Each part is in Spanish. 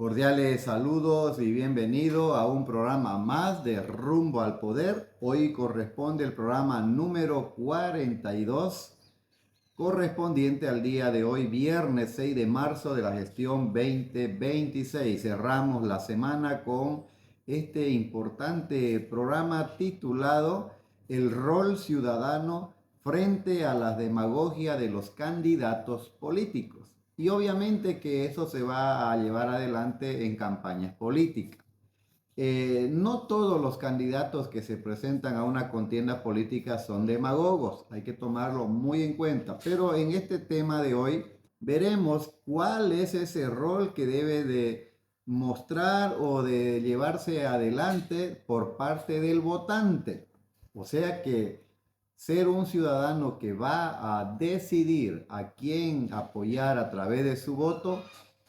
Cordiales saludos y bienvenido a un programa más de Rumbo al Poder. Hoy corresponde el programa número 42, correspondiente al día de hoy, viernes 6 de marzo de la gestión 2026. Cerramos la semana con este importante programa titulado El rol ciudadano frente a la demagogia de los candidatos políticos. Y obviamente que eso se va a llevar adelante en campañas políticas. No todos los candidatos que se presentan a una contienda política son demagogos, hay que tomarlo muy en cuenta. Pero en este tema de hoy veremos cuál es ese rol que debe de mostrar o de llevarse adelante por parte del votante. O sea que ser un ciudadano que va a decidir a quién apoyar a través de su voto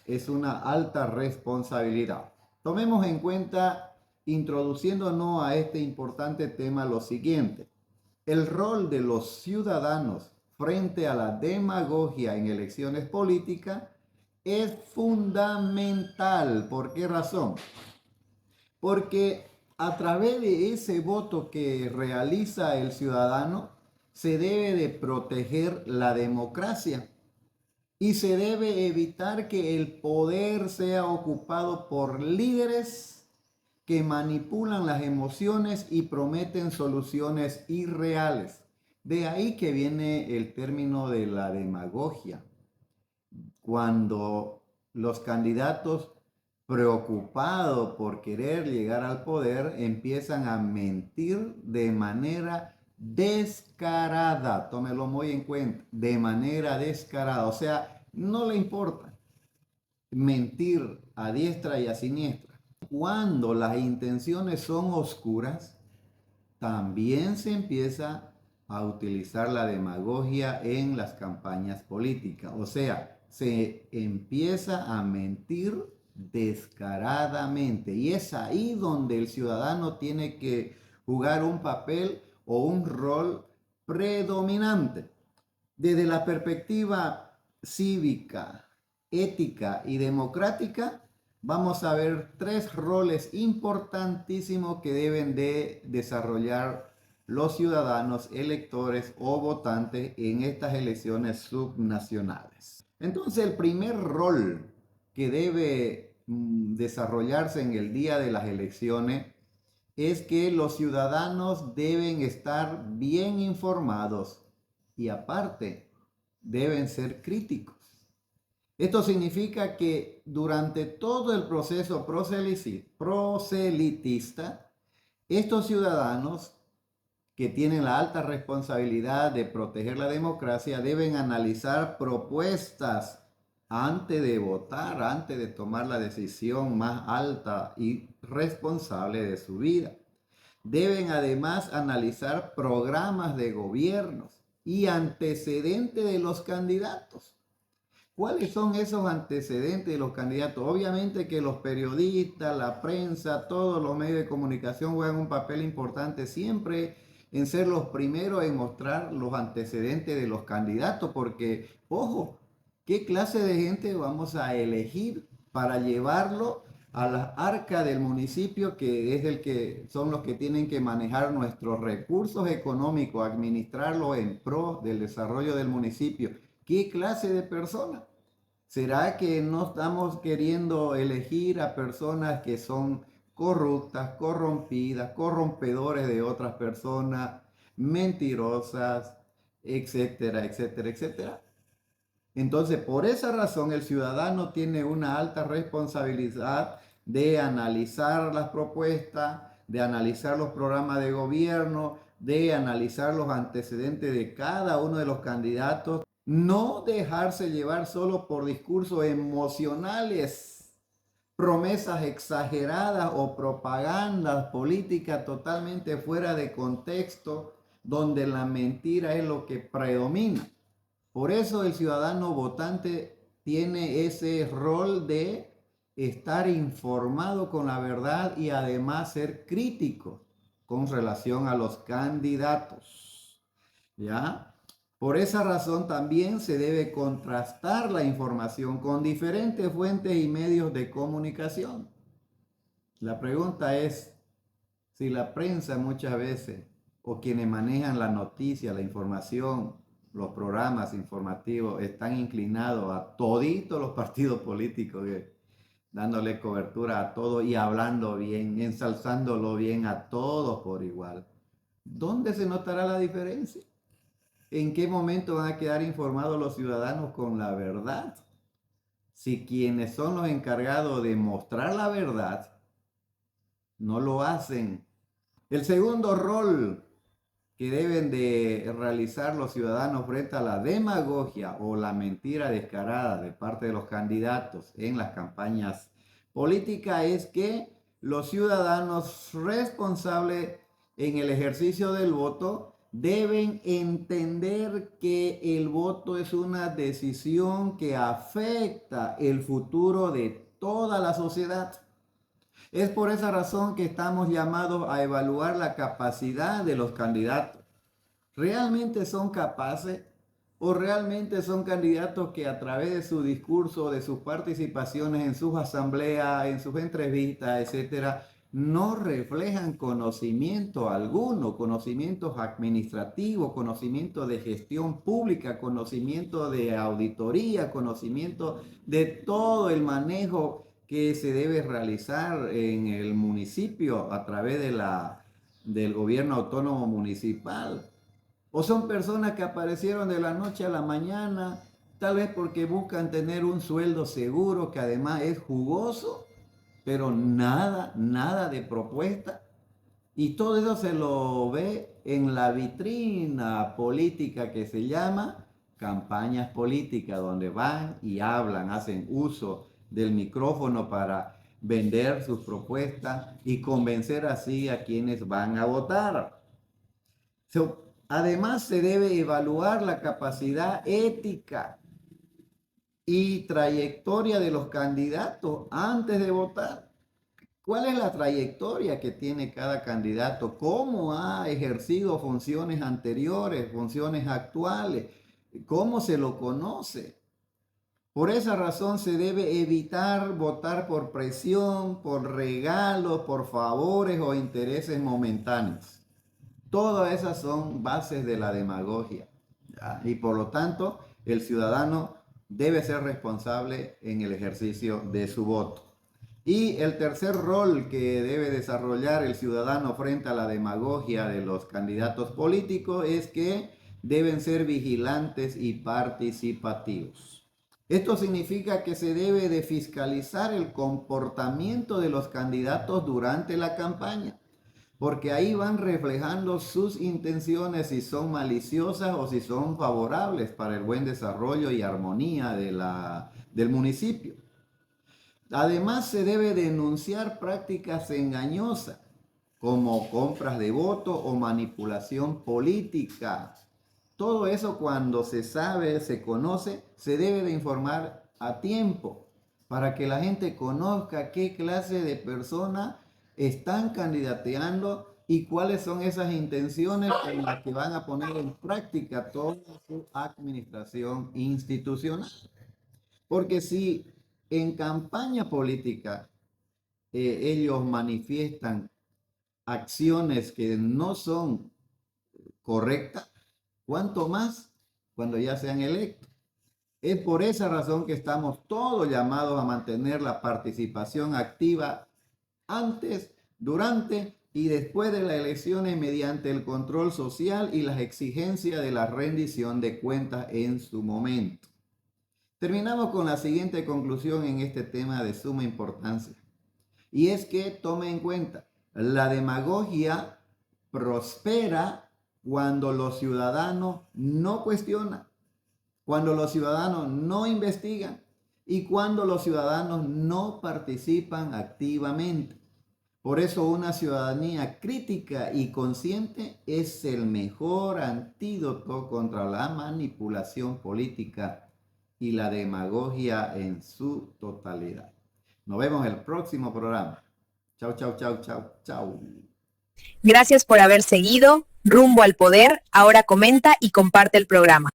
es una alta responsabilidad. Tomemos en cuenta, introduciéndonos a este importante tema, lo siguiente. El rol de los ciudadanos frente a la demagogia en elecciones políticas es fundamental. ¿Por qué razón? Porque a través de ese voto que realiza el ciudadano se debe de proteger la democracia y se debe evitar que el poder sea ocupado por líderes que manipulan las emociones y prometen soluciones irreales. De ahí que viene el término de la demagogia. Cuando los candidatos preocupados por querer llegar al poder empiezan a mentir de manera descarada, tómelo muy en cuenta, de manera descarada, o sea, no le importa mentir a diestra y a siniestra. Cuando las intenciones son oscuras, también se empieza a utilizar la demagogia en las campañas políticas, o sea, se empieza a mentir descaradamente y es ahí donde el ciudadano tiene que jugar un papel o un rol predominante. Desde la perspectiva cívica, ética y democrática, vamos a ver tres roles importantísimos que deben de desarrollar los ciudadanos, electores o votantes en estas elecciones subnacionales. Entonces, el primer rol que debe desarrollarse en el día de las elecciones es que los ciudadanos deben estar bien informados y aparte deben ser críticos. Esto significa que durante todo el proceso proselitista, estos ciudadanos que tienen la alta responsabilidad de proteger la democracia deben analizar propuestas antes de votar, antes de tomar la decisión más alta y responsable de su vida. Deben además analizar programas de gobiernos y antecedentes de los candidatos. ¿Cuáles son esos antecedentes de los candidatos? Obviamente que los periodistas, la prensa, todos los medios de comunicación juegan un papel importante siempre en ser los primeros en mostrar los antecedentes de los candidatos, porque, ojo, ¿qué clase de gente vamos a elegir para llevarlo a la arca del municipio, que es el que son los que tienen que manejar nuestros recursos económicos, administrarlos en pro del desarrollo del municipio? ¿Qué clase de personas? ¿Será que no estamos queriendo elegir a personas que son corruptas, corrompidas, corrompedores de otras personas, mentirosas, etcétera, etcétera, etcétera? Entonces, por esa razón, el ciudadano tiene una alta responsabilidad de analizar las propuestas, de analizar los programas de gobierno, de analizar los antecedentes de cada uno de los candidatos. No dejarse llevar solo por discursos emocionales, promesas exageradas o propagandas políticas totalmente fuera de contexto, donde la mentira es lo que predomina. Por eso el ciudadano votante tiene ese rol de estar informado con la verdad y además ser crítico con relación a los candidatos. ¿Ya? Por esa razón también se debe contrastar la información con diferentes fuentes y medios de comunicación. La pregunta es si la prensa muchas veces o quienes manejan la noticia, la información, los programas informativos están inclinados a toditos los partidos políticos, dándole cobertura a todo y hablando bien, ensalzándolo bien a todos por igual. ¿Dónde se notará la diferencia? ¿En qué momento van a quedar informados los ciudadanos con la verdad? Si quienes son los encargados de mostrar la verdad no lo hacen. El segundo rol que deben de realizar los ciudadanos frente a la demagogia o la mentira descarada de parte de los candidatos en las campañas políticas es que los ciudadanos responsables en el ejercicio del voto deben entender que el voto es una decisión que afecta el futuro de toda la sociedad. Es por esa razón que estamos llamados a evaluar la capacidad de los candidatos. ¿Realmente son capaces o realmente son candidatos que a través de su discurso, de sus participaciones en sus asambleas, en sus entrevistas, etcétera, no reflejan conocimiento alguno, conocimientos administrativos, conocimiento de gestión pública, conocimiento de auditoría, conocimiento de todo el manejo que se debe realizar en el municipio a través del gobierno autónomo municipal? ¿O son personas que aparecieron de la noche a la mañana, tal vez porque buscan tener un sueldo seguro que además es jugoso, pero nada de propuesta? Y todo eso se lo ve en la vitrina política que se llama campañas políticas, donde van y hablan, hacen uso del micrófono para vender sus propuestas y convencer así a quienes van a votar. Además, se debe evaluar la capacidad ética y trayectoria de los candidatos antes de votar. ¿Cuál es la trayectoria que tiene cada candidato? ¿Cómo ha ejercido funciones anteriores, funciones actuales? ¿Cómo se lo conoce? Por esa razón se debe evitar votar por presión, por regalos, por favores o intereses momentáneos. Todas esas son bases de la demagogia, ¿ya? Y por lo tanto, el ciudadano debe ser responsable en el ejercicio de su voto. Y el tercer rol que debe desarrollar el ciudadano frente a la demagogia de los candidatos políticos es que deben ser vigilantes y participativos. Esto significa que se debe de fiscalizar el comportamiento de los candidatos durante la campaña, porque ahí van reflejando sus intenciones, si son maliciosas o si son favorables para el buen desarrollo y armonía del municipio. Además, se debe denunciar prácticas engañosas como compras de voto o manipulación política. Todo eso, cuando se sabe, se conoce, se debe de informar a tiempo para que la gente conozca qué clase de personas están candidateando y cuáles son esas intenciones en las que van a poner en práctica toda su administración institucional. Porque si en campaña política ellos manifiestan acciones que no son correctas, ¿cuánto más cuando ya sean electos? Es por esa razón que estamos todos llamados a mantener la participación activa antes, durante y después de las elecciones mediante el control social y las exigencias de la rendición de cuentas en su momento. Terminamos con la siguiente conclusión en este tema de suma importancia. Y es que tome en cuenta, la demagogia prospera cuando los ciudadanos no cuestionan, cuando los ciudadanos no investigan y cuando los ciudadanos no participan activamente. Por eso una ciudadanía crítica y consciente es el mejor antídoto contra la manipulación política y la demagogia en su totalidad. Nos vemos en el próximo programa. Chau, chau, chau, chau, chau. Gracias por haber seguido Rumbo al Poder. Ahora comenta y comparte el programa.